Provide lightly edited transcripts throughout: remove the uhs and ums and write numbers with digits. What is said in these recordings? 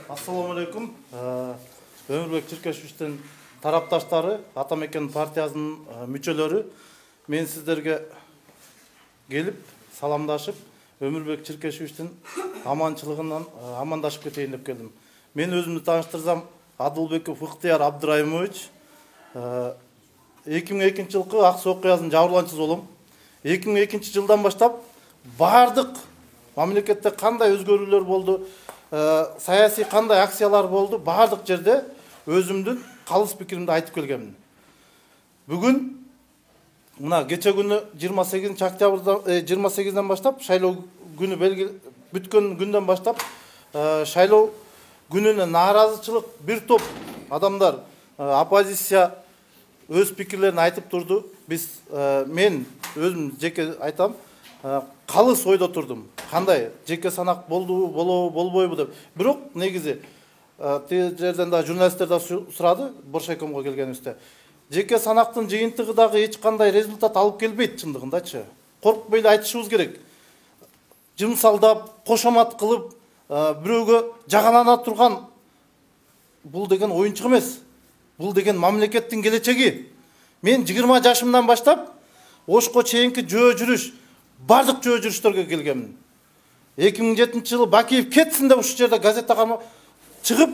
Assalamu alaikum. Өмірбек Чиркешевичтин тарапташтары, Атамекен партиясынын мүчөлөрү, мен сиздерге келип, саламдашып, Өмірбек Чиркешевичтин аманчылыгынан амандашып кетейин деп келдим. Мен өзүмдү тааныштырсам, Адылбеков Ыктыяр Абдырайымович, 2002 жылкы Аксы окуясынын жабырланчысы болом. 2002 жылдан баштап бардык мамлекетте кандай өзгөрүүлөр болду, саясий кандай акциялар болду, бардык жерде өзүмдүн калыс пикиримди айтып келгемин. Бүгүн мына кече күнү 28 октябрда 28ден баштап шайлоо күнү бүткөн күндөн баштап шайлоо күнүнө нааразычылык бир топ адамдар, оппозиция өз пикирлерин айтып турду. Мен өзүм жеке айтам, калыс ойдо турдум. Кандай жеке санак болду, болбойбу деп. Бирок негизи тил жерден да журналисттер да сурады Боршайкомго келгенибизде. Жеке санактын жыйынтыгы дагы эч кандай результат алып келбейт чындыгындачы. Коркпой эле айтышыбыз керек. Жымсалдап, кошомат кылып, бирөөгө жагалана турган бул деген оюнчук эмес. Бул деген мамлекеттин келечеги. Мен 20 жашымдан баштап Ошко чейинки жөө жүрүш, бардык жөө жүрүштөргө келгемин. 2007 жылы Бакиев кетсин деп ушул жерде газета карма чыгып,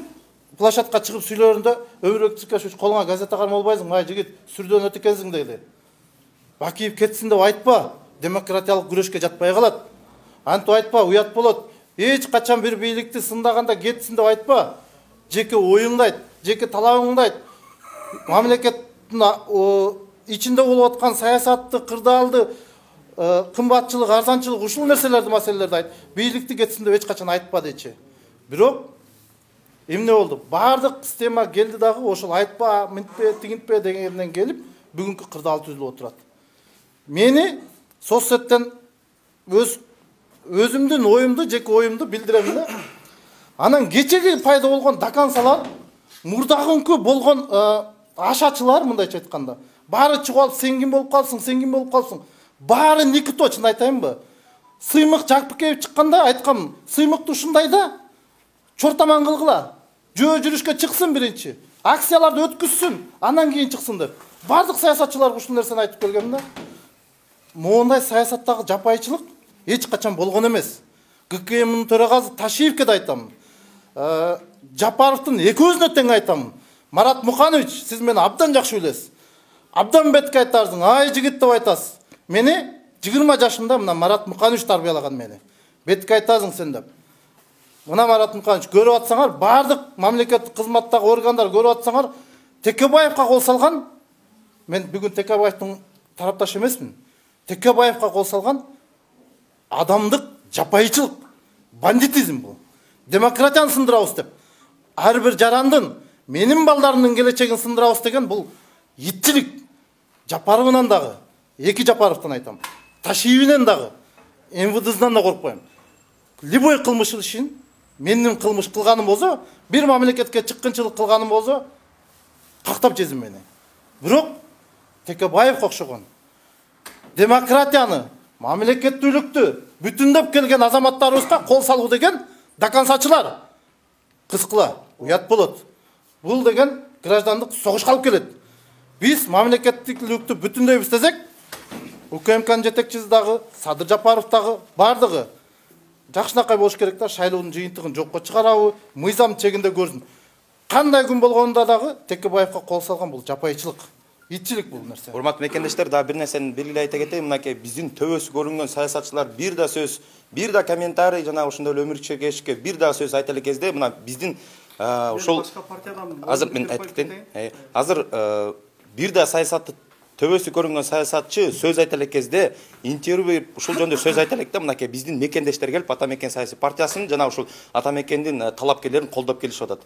площадка чыгып сүйлөрүндө Өмүрбек Чиркешевич колуңа газета карма албайсың, ай жигит, сүрдөн өтө экенсиң деди. Бакиев кетсин деп айтпа, демократиялык күрөшкө жатпай калат. Антип айтпа, уят болот. Эч качан бир бийликти сындаганда кетсин деп айтпа. Жеке оюңду айт, жеке талабыңды айт. Мамлекеттин ичинде болуп аткан саясатты, кырдаалды, кымбатчылык, арзанчылык, ушул маселелерди айт. Бийликти кетсин деп эч качан айтпа дечи. Бирок эмне болду? Бардык система келди дагы ошол айтпа, мынтпе, тигинтпе дегенден келип, бүгүнкү кырдаал түзүлүп отурат. Мени соцсеттен өзүмдүн оюмду, жеке оюмду билдиремин да. Анан кечеги пайда болгон дакансалар, мурдагынкы болгон ашачылар, мындайча айтканда, баары чыгып алып, сен ким болуп калсың, сен ким болуп калсың? Баары никто, чын айтайынбы? Сыймык Жакпыкеев чыкканда айткам, сыймыкты ушундай да чортаман кылгыла. Жөө жүрүшкө чыксын биринчи. Акцияларды өткүзсүн, андан кийин чыксын деп. Бардык саясатчыларга ушул нерсени айтып келгем да. Моундай саясаттагы жапайчылык эч качан болгон эмес. ГКМдин төрагасы Ташиевке да айтам. Жапаровдун экөөзүнө тең айтам. Марат Муканович, сиз мени абдан жакшы билесиз. Абдан бетке айтарсың, ай жигит деп айтасыз. Мени 20 жашымда мына Марат Муканович тарбиялаган мени. Бетке айтасың сен деп. Мына Марат Муканович көрүп атсаңар, бардык мамлекеттик кызматтагы органдар көрүп атсаңар, Текебаевка кол салган. Мен бүгүн Текебаевдин тарапташы эмесмин. Текебаевка кол салган адамдык жапайчылык, бандитизм бул. Демократияны сындырабыз деп. Ар бир жарандын, менин балдарымдын келечегин сындырабыз деген бул итчилик. Жапаровунан дагы, эки Жапаровдон айтам. Ташиевинен дагы, МВДсынан да коркпойм. Любой кылмыш ишин менин кылмыш кылганым болсо, бир мамлекетке чыккынчылык кылганым болсо, кактап жезин мени. Бирок Текебаевга окшогон демократияны, мамлекеттүүлүктү бүтүндөп келген азаматтарыбызга кол салуу деген дакансачылар. Кыскыла, уят болот. Бул деген граждандык согушка алып келет. Биз мамлекеттүүлүктү бүтүндөйбүз десек, УКМКнын жетекчиси дагы, Садыр Жапаров дагы бардыгы жакшынакай болуш керек да, шайлоонун жыйынтыгын жокко чыгарабы, мыйзам чегинде көрсүн. Кандай күн болгонунда дагы Текебаевка кол салган бул жапайчылык, итчилик бул нерсе. Урматтуу мекендештер, дагы бир нерсени белгилей айта кетейин. Мынакей биздин төбөсү көрүнгөн саясатчылар бир да сөз, бир да комментарий, жана ошондой эле Өмүрбек Чиркешевичке бир да сөз айта эле кезде, мына биздин ошол азыр мен айтып кетейин. Азыр бир да саясатты төбөсү көрүнгөн саясатчы сөз айта элек кезде, интервью берип ушул жөнүндө сөз айта электе, мынакей биздин мекендештер келип Атамекен саясий партиясынын жана ушул Атамекендин талапкерлерин колдоп келишип атат.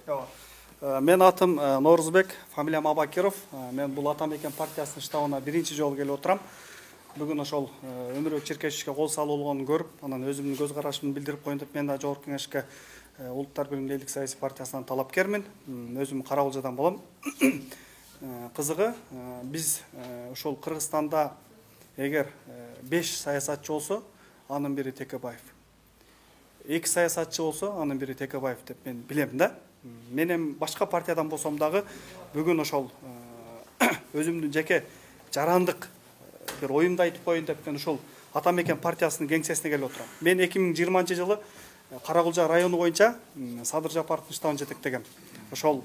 Мен атым Норузбек, фамилиям Абакиров. Мен бул Атамекен партиясынын штабына биринчи жолу келип отурам. Бүгүн ошол Өмүрбек Чиркешевичке кол салуулугун көрүп, анан өзүмдүн көз карашымды билдирип коеюн деп, мен да Жогорку Кеңешке Улуттар Биригиндүүлүк саясий партиясынан талапкермин. Өзүм Кара Булжадан болом. кызыгы биз ошол Кыргызстанда эгер 5 саясатчы болсо, анын бири Текебаев. 2 саясатчы болсо, анын бири Текебаев деп мен билем да. Мен эми башка партиядан болсом дагы бүгүн ошол өзүмдүн жеке жарандык бир оюмду айтып коеюн деп мен ошол Атамекен партиясынын кеңсесине келип отурам. Мен 2020-жылы Каракулжа району боюнча Садыр Жапаровдун штабын жетектегем. Ошол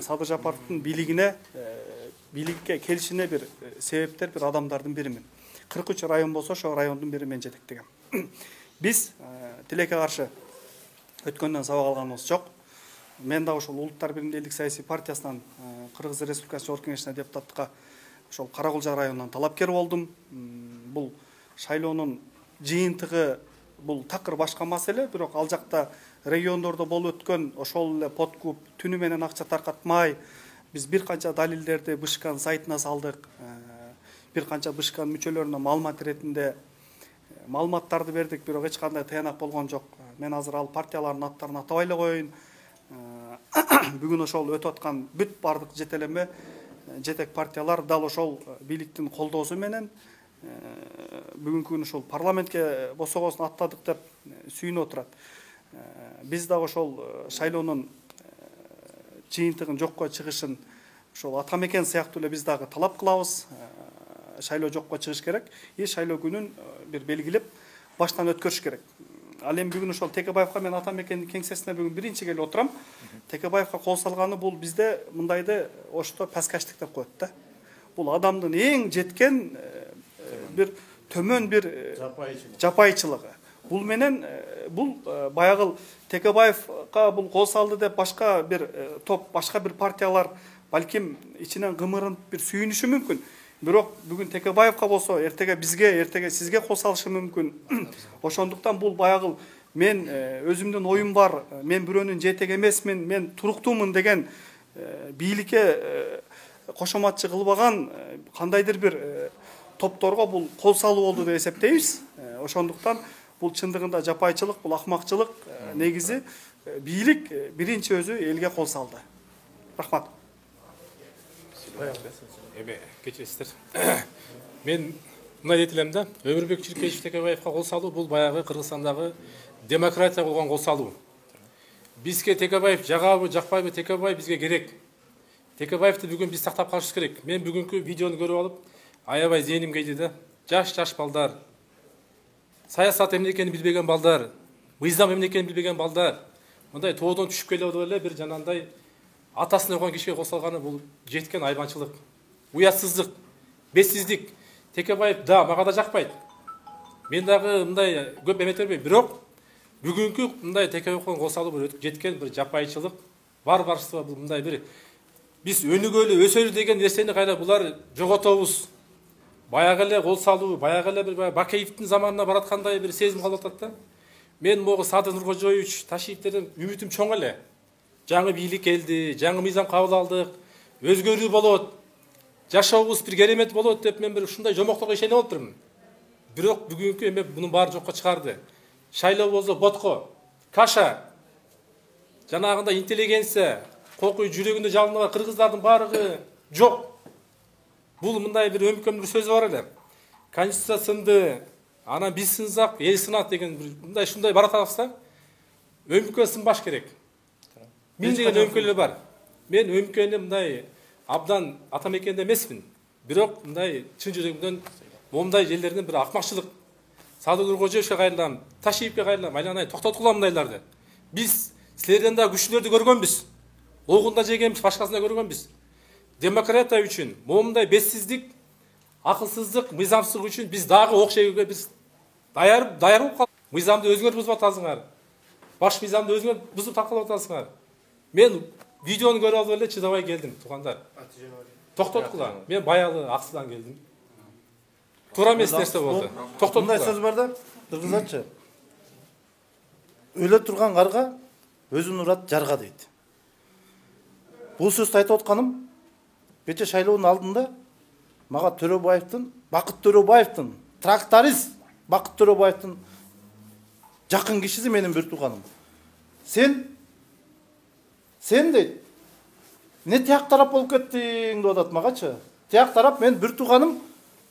Садыр Жапаровдун бийликке келишине бир себептер, бир адамдардын биримин. 43 район болсо, ошол райондун бири мен жетектегем. Биз тилекке каршы өткөндөн сабак алганыбыз жок. Мен да ошол Улуттар Биринде элдик саясий партиясынан Кыргыз Республикасы Жогорку Кеңешине депутаттыкка ошол Каракулжа районунан талапкер болдум. Бул шайлоонун жыйынтыгы бул такыр башка маселе, бирок ал жакта региондордо болуп өткөн ошол эле подкуп, түнү менен акча таркатмай, биз бир канча далилдерди БШКнын сайтына салдык. Бир канча БШКнын мүчөлөрүнө маалымат иретинде маалыматтарды бердик, бирок эч кандай таянак болгон жок. Мен азыр ал партиялардын аттарын атабай эле коеюн. Бүгүн ошол өтүп аткан бүт бардык жетелеме жетек партиялар дал ошол бийликтин колдоосу менен бүгүнкү күнү ошол парламентке босогосун аттадык деп сүйүнүп отурат. Биз да ошол шайлоонун жыйынтыгын жокко чыгышын ошол Атамекен сыяктуу эле биз дагы талап кылабыз. Шайлоо жокко чыгыш керек. Шайлоо күнүн бир белгилеп баштан өткөрүш керек. Ал эми бүгүн ошол Текебаевка мен Атамекендин кеңсесине бүгүн биринчи келип отурам. Текебаевка кол салганы бул бизде мындайды ошто паскаштык деп коет да. Бул адамдын эң жеткен бир төмөн бир жапайчылыгы. Бул менен бул баягы Текебаевка бул кол салды деп башка бир топ, башка бир партиялар балким ичинен кымырынып бир сүйүнүшү мүмкүн. Бирок бүгүн Текебаевка болсо, эртеге бизге, эртеге сизге кол салышы мүмкүн. Ошондуктан бул баягы мен өзүмдүн оюм бар, мен бирөөнүн жетеги эмесмин, мен туруктуумун деген бийликке кошоматчы кылбаган кандайдыр бир топторго бул кол салуу болду деп эсептейбиз. Ошондуктан бул чындыгында жапайчылык, бул акмакчылык. Негизи бийлик биринчи өзү элге кол салды. Рахмат. Кечиресиздер. Мен мындай дейт элем да, Өмүрбек Чиркешев Текебаевка кол салуу бул баягы Кыргызстандагы демократия болгон кол салуу. Бизге Текебаев жагабы, жакпайбы, Текебаев бизге керек. Текебаевди бүгүн биз сактап калышыбыз керек. Мен бүгүнкү видеону көрүп алып, аябай зээним кейди да. Жаш балдар, саясат эмне экенин билбеген балдар, мыйзам эмне экенин билбеген балдар, мындай тоодон түшүп келип эле бир жанагындай атасын ойгон кишиге кол салганы бул жеткен айбанчылык, уятсыздык, бессиздик. Текебаев да мага да жакпайт. Мен дагы мындай көп эмет бербейм, бирок бүгүнкү мындай Текебаевка кол салуу жеткен бир жапайчылык, барбарство, бул мындай бир биз өнүгөлү, өсөлү деген нерсени кайра булар жоготобуз. Баягы эле кол салуу, баягы эле бир Бакеевдин заманына бараткандай бир сезим калып атат да. Мен могу Садыр Нуркожоевич, Ташиевтерден үмүтүм чоң эле. Жаңы бийлик келди, жаңы мыйзам кабыл алдык, өзгөрүү болот, жашообуз бир керемет болот деп мен бир ушундай жомокторго ишенип отурмун. Бирок бүгүнкү эме мунун баары жокко чыгарды. Шайлоо болсо ботко, каша, жанагындай интеллигенция, кокуй жүрөгүндө жалынып кыргыздардын баарыгы жок. Бул мындай бир өмкөм бир сөз бар эле. Конституция сынды, анан биз сынсак, эл сынат деген мындай ушундай баратабыз да. Өмкө сынбаш керек. Мен деген өмкөлөр бар. Мен өмкөнү мындай абдан Атамекенде эмесмин. Бирок мындай чын жүрөгүмдөн момундай жерлерден бир акмакчылык. Садыр Нуркожоевке кайрылам, Ташиевке кайрылам, айланай токтоткула мындайларды. Биз силерден да күчтүүлөрдү көргөнбүз. Огунда жегенбиз, башкасында көргөнбүз. Демократия үчүн, момундай бессиздик, акылсыздык, мыйзамсыздык үчүн биз дагы ок жегүүгө биз даяр болуп калдык. Мыйзамды өзүңөр бузуп атасыңар. Баш мыйзамды өзүңөр бузуп таркалап атасыңар. Мен видеону көрүп алып эле чыдабай келдим, туугандар. Токтоткула. Мен баягы Аксыдан келдим. Туура эмес нерсе болду. Токтоткула. Мындай сөз бар да, кыргызча. Өлө турган карга өзүн урат жарга дейт. Бул сөздү айтып атканым Бече шайлоонун алдында мага Төрөбаевдин, Бакыт Төрөбаевдин, тракторист Бакыт Төрөбаевдин жакын кишиси менин бир тууганым. Сен дейт, не тияк тарап болуп кеттиң деп атат магачы. Тияк тарап мен бир тууганым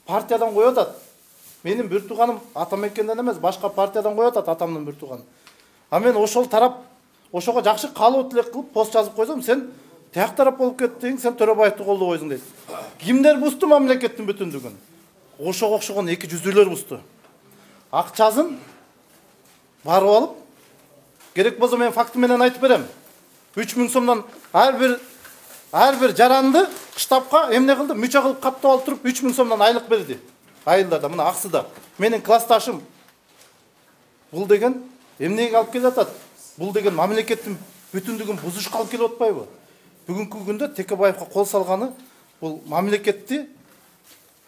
партиядан коюп атат. Менин бир тууганым Атамекенден эмес, башка партиядан коюп атат атамдын бир тууганы. А мен ошол тарап, ошого жакшы каалоо тилек кылып пост жазып койсом, сен тияк тарап болуп кеттиң, сен Төрөбаевди колдобойсуң дейт. Кимдер бузду мамлекеттин бүтүндүгүн? Ошого окшогон эки жүзүлөр бузду. Акчасын барып алып, керек болсо мен факты менен айтып берем. 3000 сомдон ар бир жаранды штабка эмне кылды? Мүчө кылып каптап алып туруп 3000 сомдон айлык берди. Айылдарда мына Аксыда. Менин классташым. Бул деген эмнеге алып келип атат? Бул деген мамлекеттин бүтүндүгүн бузушка алып келип атпайбы? Бүгүнкү күндө Текебаевга кол салганы бул мамлекетти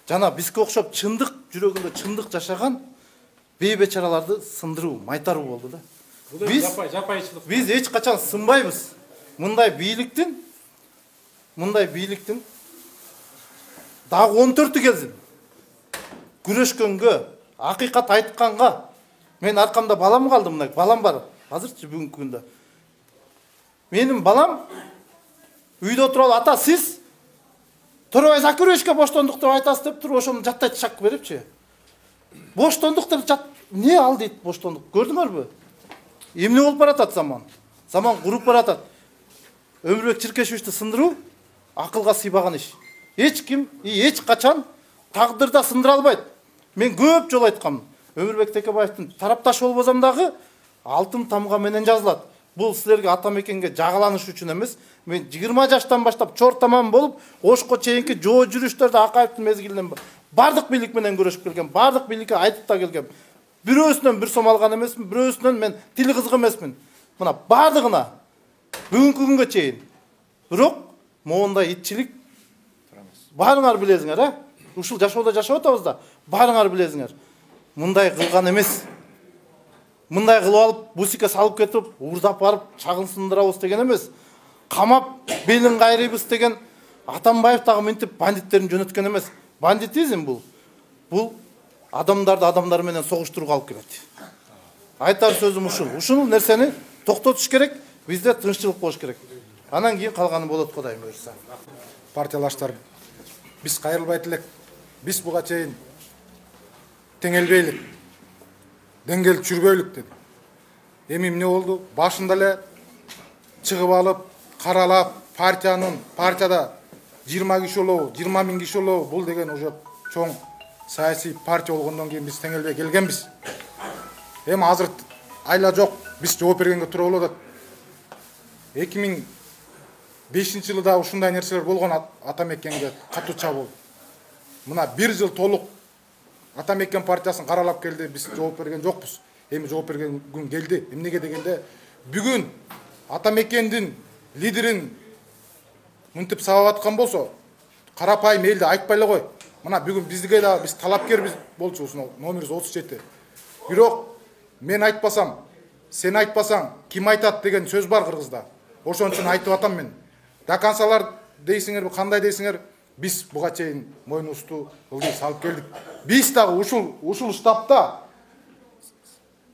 жана бизге окшоп чындык жүрөгүндө чындык жашаган бейбечараларды сындыруу, майтаруу болду да. Биз эч качан сынбайбыз. Мындай бийликтин дагы 14-ü келсин. Күрөшкөнгө, акыйкат айтканга мен аркамда балам калды, мына балам бар. Азырчы бүгүнкү күндө. Менин балам үйдө туруп ата сиз Төрөбай Закировичке боштондук деп айтасыз деп туруп ошону жаттайт шак берипчи. Боштондук деп жат не ал дейт боштондук. Көрдүңөрбү? Эмне болуп баратат заман? Заман куруп баратат. Өмүрбек Чиркешевичти сындыруу акылга сыйбаган иш. Эч ким, эч качан тагдырда сындыра албайт. Мен көп жолу айткам. Өмүрбек Текебаевдин тарапташы болбосом дагы алтын тамга менен жазылат. Бул силерге Атамекенге жагаланыш үчүн эмес. Мен 20 жаштан баштап чортаман болуп, Ошко чейинки жоо жүрүштөрдө Акаевдин мезгилинен бардык бийлик менен көрүшүп келгем. Бардык бийликке айтып да келгем. Бирөөсүнөн бир сом алган эмесмин, бирөөсүнөн мен тили кызык эмесмин. Мына бардыгына бүгүнкү күнгө чейин. Бирок моундай итчилик баарыңар билесиңер, а? Ушул жашоодо жашап атабыз да, баарыңар билесиңер. Мындай кылган эмес. Мындай кылып алып, бусикке салып кетип, уурдап барып, чагын сындырабыз деген эмес. Камап, белин кайрыйбыз деген Атамбаев дагы мынтип бандиттерин жөнөткөн эмес. Бандитизм бул. Бул адамдарды адамдар менен согуштурууга алып келет. Айтар сөзүм ушул. Ушул нерсени токтотуш керек, бизде тынччылык болуш керек. Анан кийин калганы болот, Кудайым буйрса. Партиялаштар, биз кайрылбайт элек. Биз буга чейин теңелбейлик, деңгел чүрбөйлүк деди. Эми эмне болду? Башында эле чыгып алып, каралап, партияда 20 киши болобу, 20 000 киши болобу, бул деген уже чоң саясий партия болгондон кийин биз теңелбей келгенбиз. Эми азыр айла жок, биз жооп бергенге туура болуп атат. 2005-жылда ушундай нерселер болгон Атамекенге катуу чабуул. Мына 1 жыл толук Атамекен партиясын каралап келди, биз жооп берген жокпуз. Эми жооп берген күн келди. Эмнеге дегенде, бүгүн Атамекендин лидерин мынтип сабап аткан болсо, карапайым элди айтпай эле кой. Мына бүгүн бизге да биз талапкер болчу, номер 37. Бирок мен айтпасам, сен айтпасаң, ким айтат деген сөз бар кыргызда. Ошон үчүн айтып атам мен. Дакансалар дейсиңерби, кандай дейсиңер, биз буга чейин мойнубузду ылдый салып келдик. Биз дагы ушул штабта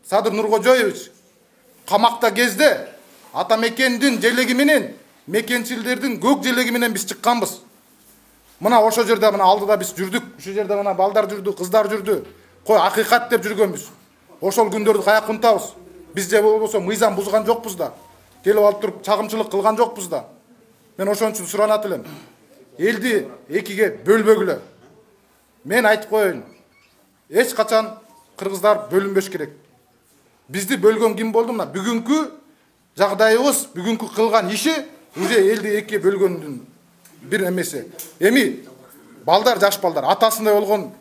Садыр Нуркожоевич камакта кезде Атамекендин желеги менен, мекенчилдердин көк желеги менен биз чыкканбыз. Мына ошо жерде, мына алдыда биз жүрдүк. Ушул жерде мына балдар жүрдү, кыздар жүрдү. Кой акыйкат деп жүргөнбүз. Ошол күндөрдү каяка унутабыз? Биз же болбосо мыйзам бузган жокпуз да. Келип алып туруп чагымчылык кылган жокпуз да. Мен ошон үчүн суранат элем. Элди экиге бөлбөгүлө. Мен айтып коеюн. Эч качан кыргыздар бөлүнбөш керек. Бизди бөлгөн ким болду? Мына бүгүнкү жагдайыбыз, бүгүнкү кылган иши уже элди экиге бөлгөндүн бир эмеси. Эми балдар, жаш балдар атасындай болгон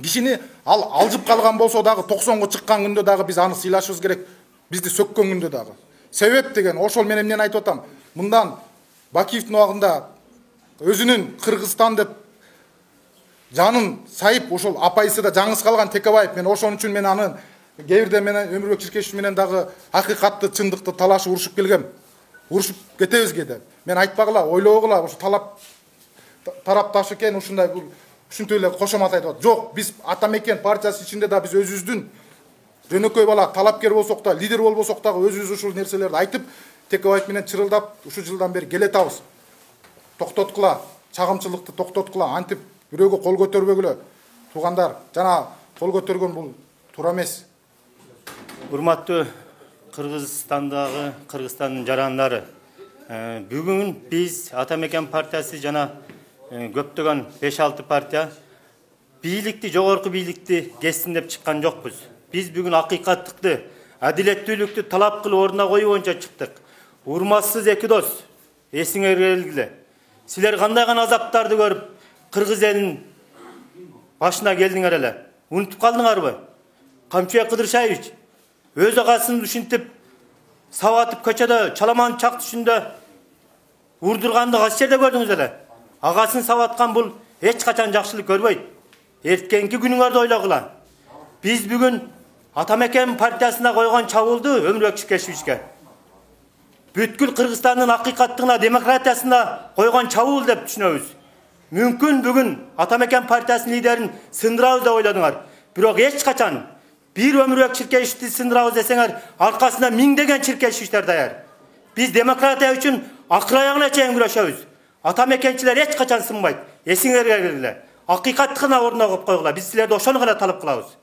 кишини алжып калган болсо дагы 90го чыккан күндө дагы биз аны сыйлашыбыз керек. Бизди сөккөн күндө дагы. Себеп деген ошол мен эмнени айтып атам. Мындан Бакиевдин убагында өзүнүн Кыргызстан деп жанын сайып ошол апайысы да жаңыз калган Текебаев. Мен ошон үчүн мен аны кээ бирде менен Өмүрбек Чиркешевич менен дагы акыйкатты, чындыкты талашып урушуп келгем. Урушуп кетебизге деп. Мен айтпагыла, ойлогула, ушу тарапташы экен ушундай ушинтип эле кошомат айтып атат. Жок, биз Атамекен партиясы ичинде да биз өзүбүздүн жөнөкөй бала талапкер болсок да, лидер болбосок дагы өзүбүз ушул нерселерди айтып, Текебаев менен чырылдап ушул жылдан бери келе атабыз. токтоткула, чагымчылыкты токтоткула, антип бирөөгө кол көтөрбөгүлө. Туугандар, жана кол көтөргөн бул туура эмес. Урматтуу Кыргызстандын жарандары, бүгүн биз Ата Мекен партиясы жана көптөгөн 5-6 партия бийликти, жогорку бийликти кессин деп чыккан жокпуз. Биз бүгүн акыйкаттыкты, адилеттүүлүктү талап кылып ордуна коюу боюнча чыктык. Урматсыз эки дос, эсиңерге келгиле. Силер кандай гана азаптарды көрүп, кыргыз элинин башына келдиңер эле. Унутуп калдыңарбы? Камчыбек Кыдыршаевич өз агасын ушинтип сабатып көчөдө чаламан чак түшүндө урдурганды кайсы жерде көрдүңүз эле? Агасын сабаткан бул эч качан жакшылык көрбөйт. Эрткенки күнүңөрдү ойлогула. Биз бүгүн Ата Мекен партиясына койгон чабуулду Өмүрбек Чиркешевичке бүткүл Кыргызстандын акыйкаттыгына, демократиясына койгон чабуул деп түшүнөбүз. Мүмкүн бүгүн Ата Мекен партиясынын лидерин сындырабыз деп ойлодуңар. Бирок эч качан бир Өмүрбек Чиркешевичти сындырабыз десеңер, аркасында миңдеген Чиркешевичтер даяр. Биз демократия үчүн акыр аягына чейин күрөшөбүз. Ата Мекенчилер эч качан сынбайт. Эсиңерге келгиле. Акыйкаттыгына ордуна коюп койгула. Биз силерди ошону гана талап кылабыз.